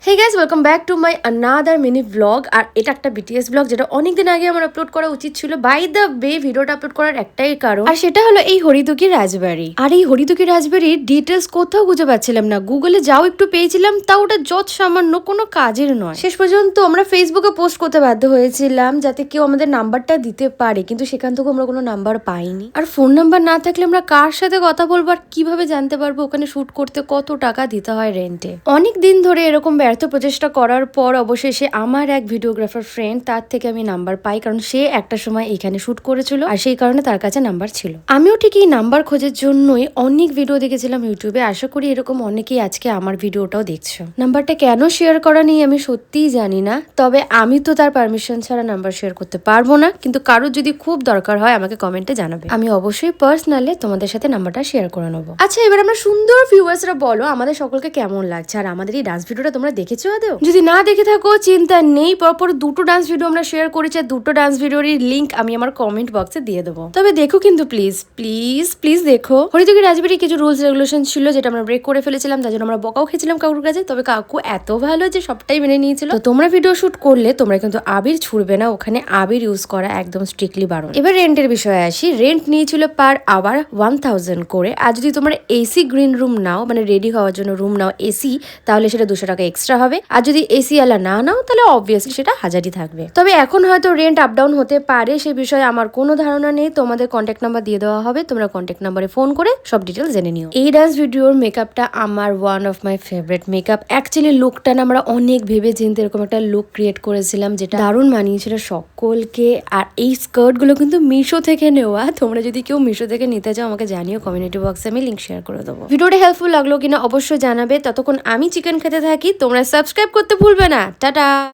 Hey guys, welcome back to my another mini blog. আর এটা একটা বিটিএস ব্লগ, যেটা অনেকদিন আগে আমার আপলোড করা উচিত ছিল। বাই দ্য ওয়ে, ভিডিওটা আপলোড করার একটাই কারণ, আর সেটা হলো এই হরিদুকি রাজবাড়ি। আর এই হরিদুকি রাজবাড়ির ডিটেলস কোথাও খুঁজে পাচ্ছিলাম না। গুগলে যাও একটু পেয়েছিলাম, তাও ওটা যত সামান্য কোনো কাজের নয়। শেষ পর্যন্ত আমরা ফেসবুকে পোস্ট করতে বাধ্য হয়েছিলাম যাতে কেউ আমাদের নাম্বারটা দিতে পারে, কিন্তু সেখান থেকে আমরা কোনো নাম্বার পাইনি। আর ফোন নাম্বার না থাকলে আমরা কার সাথে কথা বলবো আর কিভাবে জানতে পারবো ওখানে শুট করতে কত টাকা দিতে হয় রেন্টে। অনেক দিন ধরে এরকম ব্যর্থ প্রচেষ্টা করার পর অবশেষে আমার এক ভিডিওগ্রাফার ফ্রেন্ড, তার থেকে আমি নাম্বার পাই, কারণ সে একটা সময় এখানে শুট করেছিল আর সেই কারণে তার কাছে নাম্বার ছিল। আমিও ঠিক এই নাম্বার খোঁজার জন্যই অনেক ভিডিও দেখেছিলাম ইউটিউবে। আশা করি এরকম অনেকেই আজকে আমার ভিডিওটাও দেখছো। নাম্বারটা কেন শেয়ার করা নেই আমি সত্যিই জানি না, তবে আমি তো তার পারমিশন ছাড়া নাম্বার শেয়ার করতে পারবো না। কিন্তু কারোর যদি খুব দরকার হয় আমাকে কমেন্টে জানাবে, আমি অবশ্যই পার্সোনালি তোমাদের সাথে নাম্বারটা শেয়ার করে নেবো। আচ্ছা, এবার আমরা সুন্দর ভিউয়ার্সরা বলো আমাদের সকলকে কেমন লাগছে, আর আমাদের এই ডান্স ভিডিওটা তোমরা দেখেছো আদৌ? যদি না দেখে থাকো চিন্তা নেই, পরপর দুটো ডান্স ভিডিও আমরা শেয়ার করেছি, আর দুটো ডান্স ভিডিওর লিংক আমি আমার কমেন্ট বক্সে দিয়ে দেবো। তবে দেখো কিন্তু প্লিজ প্লিজ প্লিজ দেখো। হরিদুকি রাজবাড়ির কিছু রুলস রেগুলেশন ছিল যেটা আমরা ব্রেক করে ফেলেছিলাম, তার জন্য আমরা বকাও খেয়েছিলাম কাকুর কাছে। তবে কাকু এত ভালো যে সবটাই মেনে নিয়েছিল। তো তোমরা ভিডিও শুট করলে তোমরা কিন্তু আবির ছুড়বে না, ওখানে আবির ইউজ করা একদম স্ট্রিক্টলি বারণ। এবার রেন্টের বিষয়ে আসি। রেন্ট নিয়েছিল পার আওয়ার 1000 করে। আর যদি তোমরা এসি গ্রিন রুম নাও, মানে রেডি হওয়ার জন্য রুম নাও এসি, তাহলে সেটা 200 টাকা এক্সট্রা হবে। আর যদি এসি আলা না নাও তাহলে অবভিয়াসলি সেটা 1000ই থাকবে। তবে এখন হয়তো রেন্ট আপ ডাউন হতে পারে, সে বিষয়ে আমার কোনো ধারণা নেই। তোমাদের কন্ট্যাক্ট নাম্বার দিয়ে দেওয়া হবে, তোমরা কন্ট্যাক্ট নাম্বারে ফোন করে সব ডিটেলস জেনে নিও। এই ডান্স ভিডিওর মেকআপটা আমার one of my favourite makeup. Actually লুকটা না আমরা অনেক ভেবে চিন্তে এরকম একটা লুক ক্রিয়েট করেছিলাম যেটা দারুণ মানিয়েছিল সকলকে। আর এই স্কার্ট গুলো কিন্তু মিশো থেকে নেওয়া। তোমরা যদি কেউ মিশো থেকে নিতে চাও আমাকে জানিও, কমিউনিটি বক্সে আমি লিঙ্ক শেয়ার করে দেবো। ভিডিওটা হেল্পফুল লাগলো কিনা অবশ্যই জানাবে। ততক্ষণ আমি চিকেন খেতে থাকি, তোমরা সাবস্ক্রাইব করতে ভুলবে না। টাটা।